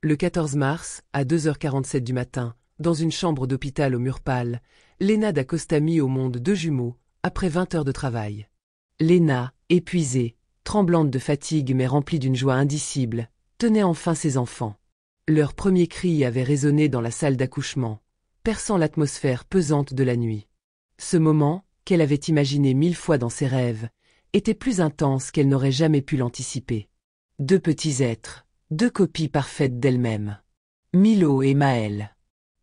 Le 14 mars, à 2h47 du matin, dans une chambre d'hôpital au mur pâle, Lena d'Acosta mit au monde 2 jumeaux, après 20 heures de travail. Lena, épuisée, tremblante de fatigue mais remplie d'une joie indicible, tenait enfin ses enfants. Leur premier cri avait résonné dans la salle d'accouchement, perçant l'atmosphère pesante de la nuit. Ce moment, qu'elle avait imaginé 1000 fois dans ses rêves, était plus intense qu'elle n'aurait jamais pu l'anticiper. 2 petits êtres, 2 copies parfaites d'elles-mêmes. Milo et Maël.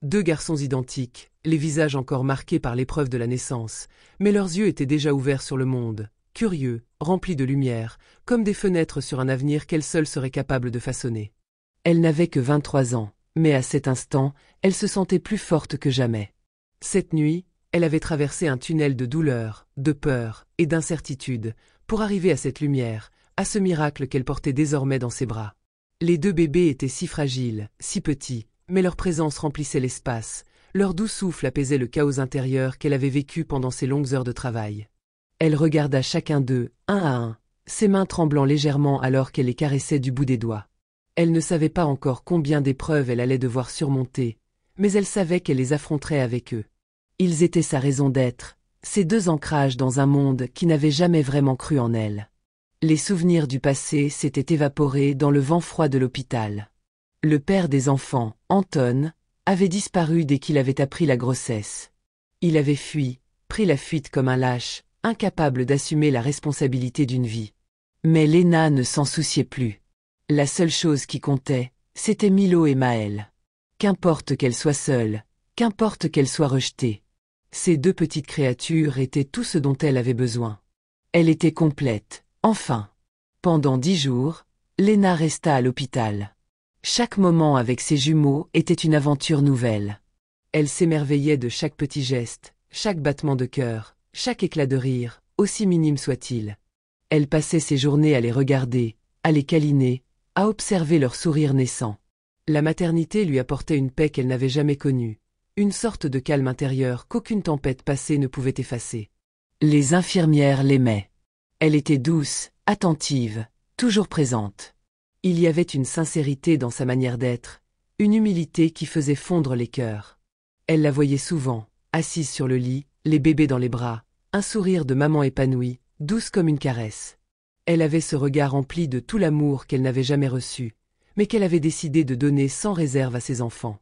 2 garçons identiques, les visages encore marqués par l'épreuve de la naissance, mais leurs yeux étaient déjà ouverts sur le monde, curieux, remplis de lumière, comme des fenêtres sur un avenir qu'elle seule serait capable de façonner. Elle n'avait que 23 ans, mais à cet instant, elle se sentait plus forte que jamais. Cette nuit, elle avait traversé un tunnel de douleur, de peur et d'incertitude, pour arriver à cette lumière, à ce miracle qu'elle portait désormais dans ses bras. Les 2 bébés étaient si fragiles, si petits, mais leur présence remplissait l'espace, leur doux souffle apaisait le chaos intérieur qu'elle avait vécu pendant ces longues heures de travail. Elle regarda chacun d'eux, un à un, ses mains tremblant légèrement alors qu'elle les caressait du bout des doigts. Elle ne savait pas encore combien d'épreuves elle allait devoir surmonter, mais elle savait qu'elle les affronterait avec eux. Ils étaient sa raison d'être, ces 2 ancrages dans un monde qui n'avait jamais vraiment cru en elle. Les souvenirs du passé s'étaient évaporés dans le vent froid de l'hôpital. Le père des enfants, Anton, avait disparu dès qu'il avait appris la grossesse. Il avait fui, pris la fuite comme un lâche, incapable d'assumer la responsabilité d'une vie. Mais Lena ne s'en souciait plus. La seule chose qui comptait, c'était Milo et Maël. Qu'importe qu'elle soit seule, qu'importe qu'elle soit rejetée. Ces 2 petites créatures étaient tout ce dont elle avait besoin. Elle était complète, enfin. Pendant 10 jours, Lena resta à l'hôpital. Chaque moment avec ses jumeaux était une aventure nouvelle. Elle s'émerveillait de chaque petit geste, chaque battement de cœur, chaque éclat de rire, aussi minime soit-il. Elle passait ses journées à les regarder, à les câliner, à observer leur sourire naissant. La maternité lui apportait une paix qu'elle n'avait jamais connue, une sorte de calme intérieur qu'aucune tempête passée ne pouvait effacer. Les infirmières l'aimaient. Elle était douce, attentive, toujours présente. Il y avait une sincérité dans sa manière d'être, une humilité qui faisait fondre les cœurs. Elle la voyait souvent, assise sur le lit, les bébés dans les bras, un sourire de maman épanouie, douce comme une caresse. Elle avait ce regard empli de tout l'amour qu'elle n'avait jamais reçu, mais qu'elle avait décidé de donner sans réserve à ses enfants.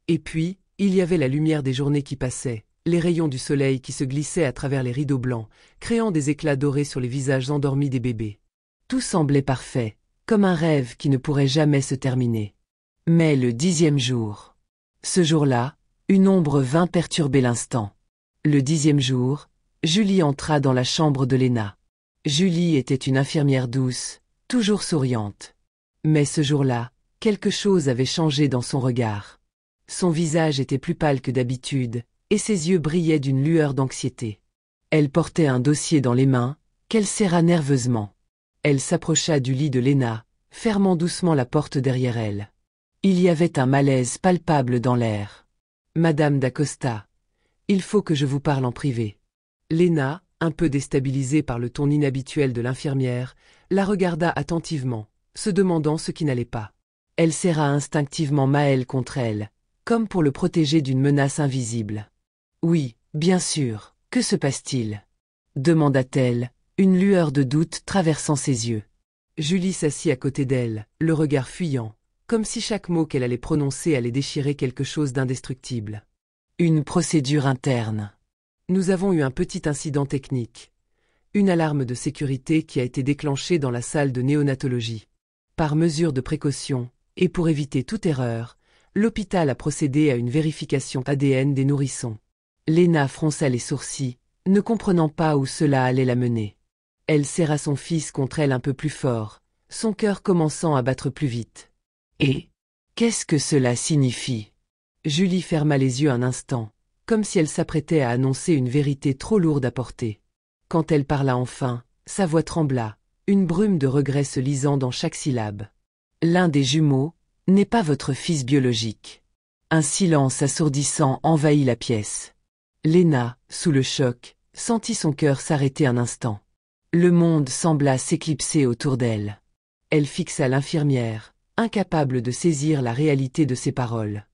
Et puis, il y avait la lumière des journées qui passaient, les rayons du soleil qui se glissaient à travers les rideaux blancs, créant des éclats dorés sur les visages endormis des bébés. Tout semblait parfait, comme un rêve qui ne pourrait jamais se terminer. Mais le 10e jour. Ce jour-là, une ombre vint perturber l'instant. Le 10e jour, Julie entra dans la chambre de Lena. Julie était une infirmière douce, toujours souriante. Mais ce jour-là, quelque chose avait changé dans son regard. Son visage était plus pâle que d'habitude, et ses yeux brillaient d'une lueur d'anxiété. Elle portait un dossier dans les mains, qu'elle serra nerveusement. Elle s'approcha du lit de Lena, fermant doucement la porte derrière elle. Il y avait un malaise palpable dans l'air. « Madame d'Acosta, il faut que je vous parle en privé. » Lena, un peu déstabilisée par le ton inhabituel de l'infirmière, la regarda attentivement, se demandant ce qui n'allait pas. Elle serra instinctivement Maël contre elle, comme pour le protéger d'une menace invisible. « Oui, bien sûr, que se passe-t-il » demanda-t-elle, une lueur de doute traversant ses yeux. Julie s'assit à côté d'elle, le regard fuyant, comme si chaque mot qu'elle allait prononcer allait déchirer quelque chose d'indestructible. Une procédure interne. Nous avons eu un petit incident technique. Une alarme de sécurité qui a été déclenchée dans la salle de néonatologie. Par mesure de précaution, et pour éviter toute erreur, l'hôpital a procédé à une vérification ADN des nourrissons. Lena fronça les sourcils, ne comprenant pas où cela allait la mener. Elle serra son fils contre elle un peu plus fort, son cœur commençant à battre plus vite. Et qu'est-ce que cela signifie ? Julie ferma les yeux un instant, comme si elle s'apprêtait à annoncer une vérité trop lourde à porter. Quand elle parla enfin, sa voix trembla, une brume de regret se lisant dans chaque syllabe. L'un des jumeaux n'est pas votre fils biologique. Un silence assourdissant envahit la pièce. Lena, sous le choc, sentit son cœur s'arrêter un instant. Le monde sembla s'éclipser autour d'elle. Elle fixa l'infirmière, incapable de saisir la réalité de ses paroles.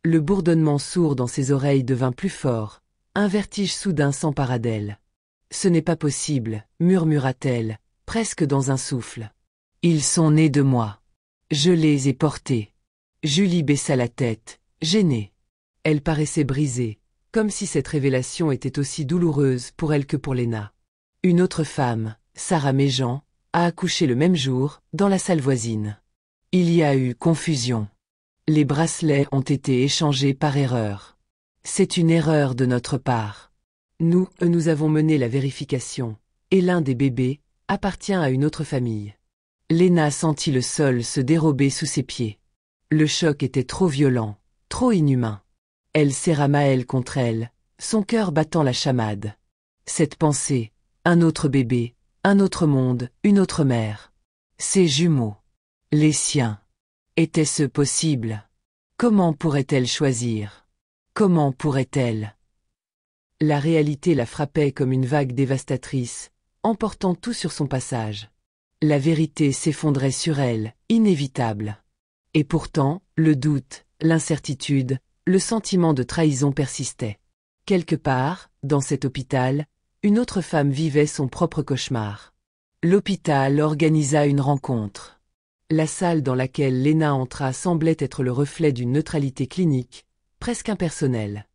Le bourdonnement sourd dans ses oreilles devint plus fort, un vertige soudain s'empara d'elle. « Ce n'est pas possible, murmura-t-elle, presque dans un souffle. Ils sont nés de moi. Je les ai portés. » Julie baissa la tête, gênée. Elle paraissait brisée, comme si cette révélation était aussi douloureuse pour elle que pour Léna. Une autre femme, Sarah Méjean, a accouché le même jour, dans la salle voisine. Il y a eu confusion. Les bracelets ont été échangés par erreur. C'est une erreur de notre part. Nous avons mené la vérification, et l'un des bébés appartient à une autre famille. Léna sentit le sol se dérober sous ses pieds. Le choc était trop violent, trop inhumain. Elle serra Maël contre elle, son cœur battant la chamade. Cette pensée, un autre bébé, un autre monde, une autre mère. Ses jumeaux. Les siens. Était-ce possible? Comment pourrait-elle choisir? Comment pourrait-elle? La réalité la frappait comme une vague dévastatrice, emportant tout sur son passage. La vérité s'effondrait sur elle, inévitable. Et pourtant, le doute, l'incertitude, le sentiment de trahison persistaient. Quelque part, dans cet hôpital, une autre femme vivait son propre cauchemar. L'hôpital organisa une rencontre. La salle dans laquelle Léna entra semblait être le reflet d'une neutralité clinique, presque impersonnelle.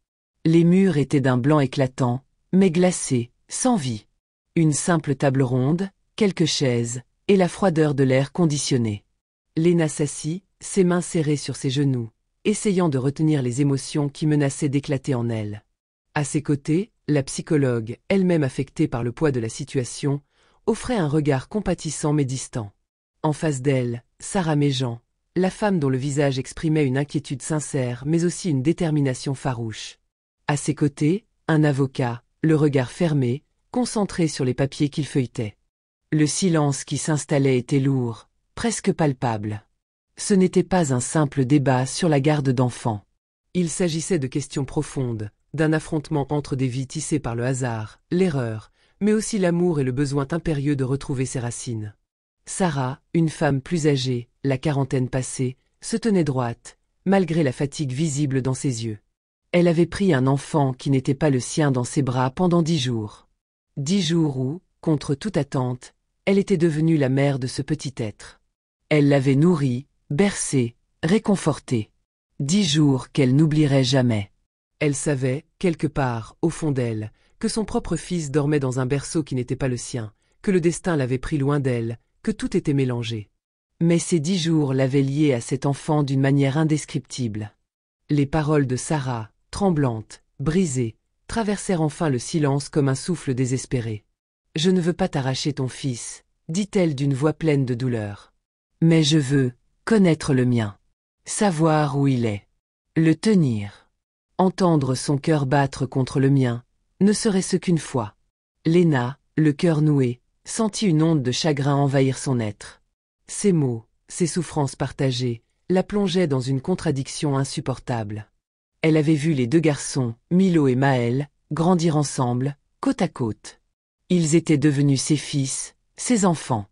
Les murs étaient d'un blanc éclatant, mais glacé, sans vie. Une simple table ronde, quelques chaises, et la froideur de l'air conditionné. Léna s'assit, ses mains serrées sur ses genoux, essayant de retenir les émotions qui menaçaient d'éclater en elle. À ses côtés, la psychologue, elle-même affectée par le poids de la situation, offrait un regard compatissant mais distant. En face d'elle, Sarah Méjean, la femme dont le visage exprimait une inquiétude sincère mais aussi une détermination farouche. À ses côtés, un avocat, le regard fermé, concentré sur les papiers qu'il feuilletait. Le silence qui s'installait était lourd, presque palpable. Ce n'était pas un simple débat sur la garde d'enfants. Il s'agissait de questions profondes, d'un affrontement entre des vies tissées par le hasard, l'erreur, mais aussi l'amour et le besoin impérieux de retrouver ses racines. Sarah, une femme plus âgée, la quarantaine passée, se tenait droite, malgré la fatigue visible dans ses yeux. Elle avait pris un enfant qui n'était pas le sien dans ses bras pendant 10 jours. 10 jours où, contre toute attente, elle était devenue la mère de ce petit être. Elle l'avait nourri, bercé, réconforté. 10 jours qu'elle n'oublierait jamais. Elle savait, quelque part, au fond d'elle, que son propre fils dormait dans un berceau qui n'était pas le sien, que le destin l'avait pris loin d'elle, que tout était mélangé. Mais ces 10 jours l'avaient liée à cet enfant d'une manière indescriptible. Les paroles de Sarah, tremblantes, brisées, traversèrent enfin le silence comme un souffle désespéré. « Je ne veux pas t'arracher ton fils, » dit-elle d'une voix pleine de douleur. « Mais je veux connaître le mien, savoir où il est, le tenir, entendre son cœur battre contre le mien, ne serait-ce qu'une fois. » Léna, le cœur noué, sentit une onde de chagrin envahir son être. Ces mots, ces souffrances partagées, la plongeaient dans une contradiction insupportable. Elle avait vu les 2 garçons, Milo et Maël, grandir ensemble, côte à côte. Ils étaient devenus ses fils, ses enfants.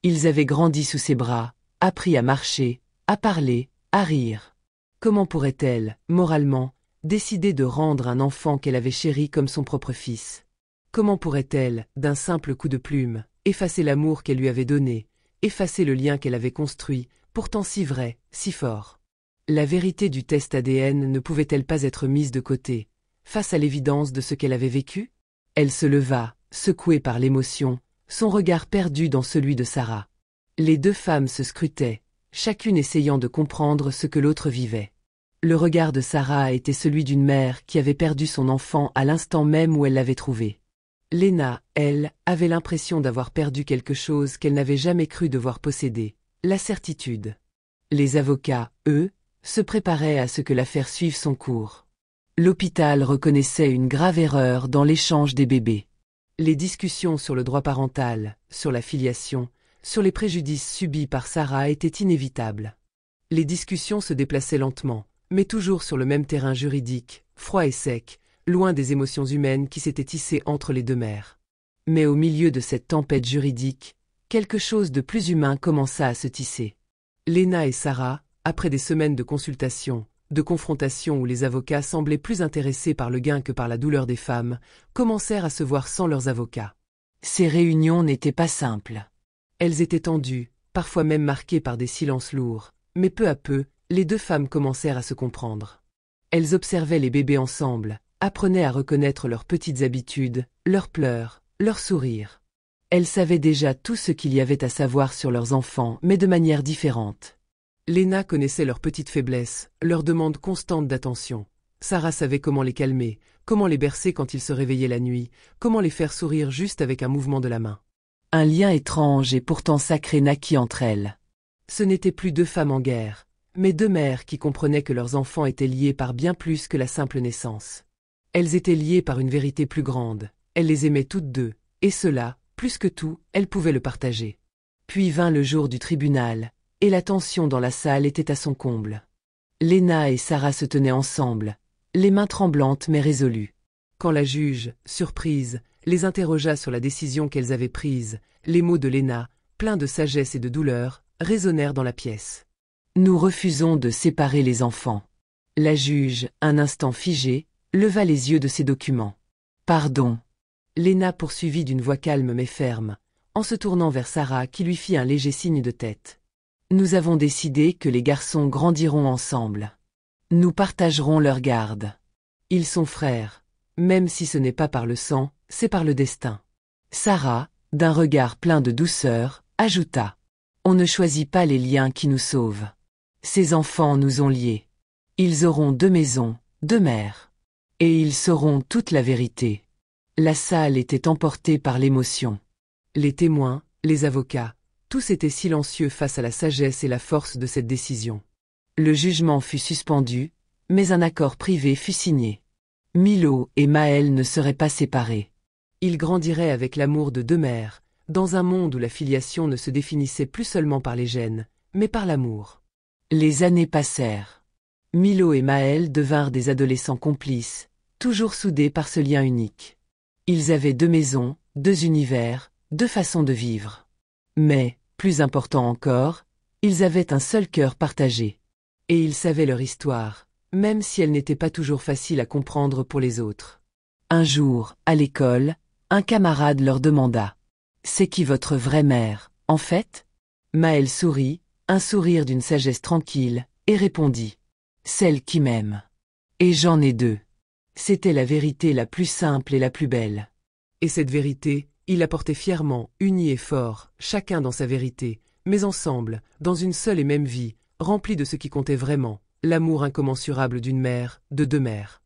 Ils avaient grandi sous ses bras, appris à marcher, à parler, à rire. Comment pourrait-elle, moralement, décider de rendre un enfant qu'elle avait chéri comme son propre fils? Comment pourrait-elle, d'un simple coup de plume, effacer l'amour qu'elle lui avait donné, effacer le lien qu'elle avait construit, pourtant si vrai, si fort? La vérité du test ADN ne pouvait-elle pas être mise de côté, face à l'évidence de ce qu'elle avait vécu? Elle se leva, secouée par l'émotion, son regard perdu dans celui de Sarah. Les 2 femmes se scrutaient, chacune essayant de comprendre ce que l'autre vivait. Le regard de Sarah était celui d'une mère qui avait perdu son enfant à l'instant même où elle l'avait trouvé. Léna, elle, avait l'impression d'avoir perdu quelque chose qu'elle n'avait jamais cru devoir posséder, la certitude. Les avocats, eux, se préparaient à ce que l'affaire suive son cours. L'hôpital reconnaissait une grave erreur dans l'échange des bébés. Les discussions sur le droit parental, sur la filiation, sur les préjudices subis par Sarah étaient inévitables. Les discussions se déplaçaient lentement, mais toujours sur le même terrain juridique, froid et sec, loin des émotions humaines qui s'étaient tissées entre les 2 mères. Mais au milieu de cette tempête juridique, quelque chose de plus humain commença à se tisser. Léna et Sarah, après des semaines de consultations, de confrontations où les avocats semblaient plus intéressés par le gain que par la douleur des femmes, commencèrent à se voir sans leurs avocats. Ces réunions n'étaient pas simples. Elles étaient tendues, parfois même marquées par des silences lourds, mais peu à peu, les deux femmes commencèrent à se comprendre. Elles observaient les bébés ensemble, apprenaient à reconnaître leurs petites habitudes, leurs pleurs, leurs sourires. Elles savaient déjà tout ce qu'il y avait à savoir sur leurs enfants, mais de manière différente. Léna connaissait leurs petites faiblesses, leurs demandes constantes d'attention. Sarah savait comment les calmer, comment les bercer quand ils se réveillaient la nuit, comment les faire sourire juste avec un mouvement de la main. Un lien étrange et pourtant sacré naquit entre elles. Ce n'étaient plus deux femmes en guerre, mais deux mères qui comprenaient que leurs enfants étaient liés par bien plus que la simple naissance. Elles étaient liées par une vérité plus grande, elles les aimaient toutes deux, et cela, plus que tout, elles pouvaient le partager. Puis vint le jour du tribunal, et la tension dans la salle était à son comble. Léna et Sarah se tenaient ensemble, les mains tremblantes mais résolues. Quand la juge, surprise, les interrogea sur la décision qu'elles avaient prise, les mots de Léna, pleins de sagesse et de douleur, résonnèrent dans la pièce. Nous refusons de séparer les enfants. La juge, un instant figée, leva les yeux de ses documents. Pardon. Léna poursuivit d'une voix calme mais ferme, en se tournant vers Sarah qui lui fit un léger signe de tête. Nous avons décidé que les garçons grandiront ensemble. Nous partagerons leur garde. Ils sont frères. Même si ce n'est pas par le sang, c'est par le destin. Sarah, d'un regard plein de douceur, ajouta. On ne choisit pas les liens qui nous sauvent. Ces enfants nous ont liés. Ils auront deux maisons, deux mères. Et ils sauront toute la vérité. La salle était emportée par l'émotion. Les témoins, les avocats, tous étaient silencieux face à la sagesse et la force de cette décision. Le jugement fut suspendu, mais un accord privé fut signé. Milo et Maël ne seraient pas séparés. Ils grandiraient avec l'amour de deux mères, dans un monde où la filiation ne se définissait plus seulement par les gènes, mais par l'amour. Les années passèrent. Milo et Maël devinrent des adolescents complices, toujours soudés par ce lien unique. Ils avaient deux maisons, deux univers, deux façons de vivre. Mais, plus important encore, ils avaient un seul cœur partagé. Et ils savaient leur histoire, même si elle n'était pas toujours facile à comprendre pour les autres. Un jour, à l'école, un camarade leur demanda « C'est qui votre vraie mère, en fait ?» Maël sourit, un sourire d'une sagesse tranquille, et répondit « Celle qui m'aime. Et j'en ai deux. » C'était la vérité la plus simple et la plus belle. Et cette vérité, ils la portaient fièrement, unis et forts, chacun dans sa vérité, mais ensemble, dans une seule et même vie, remplie de ce qui comptait vraiment, l'amour incommensurable d'une mère, de deux mères.